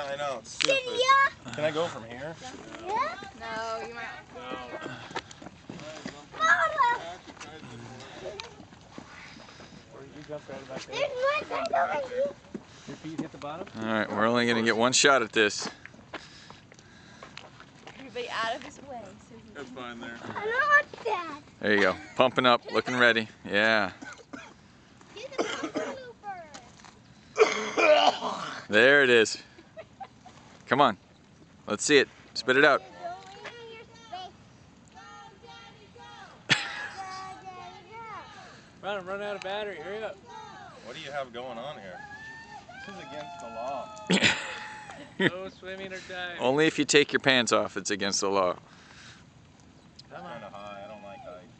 Yeah, I know. It's stupid. Can I go from here? Yeah. No, you might. No. You jumped right back there. Your feet hit the bottom? Alright, we're only going to get one shot at this. Everybody out of his way. So That's fine there. I don't want that. There you go. Pumping up, looking ready. Yeah. There it is. Come on. Let's see it. Spit it out. I'm running out of battery. Hurry up. What do you have going on here? This is against the law. No swimming or diving. Only if you take your pants off, it's against the law. Come on. Kind of high. I don't like height.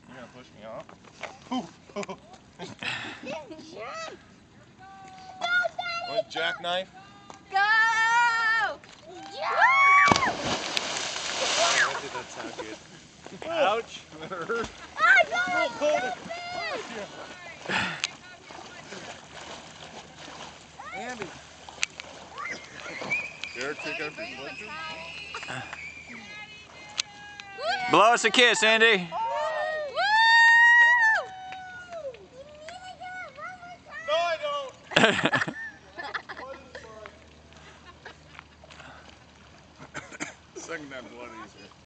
You're gonna push me off? What, jackknife? Go! Why did that sound good? Ouch! That hurt. Andy. Derek, take off your sweatshirt. Blow us a kiss, Andy. No, I don't.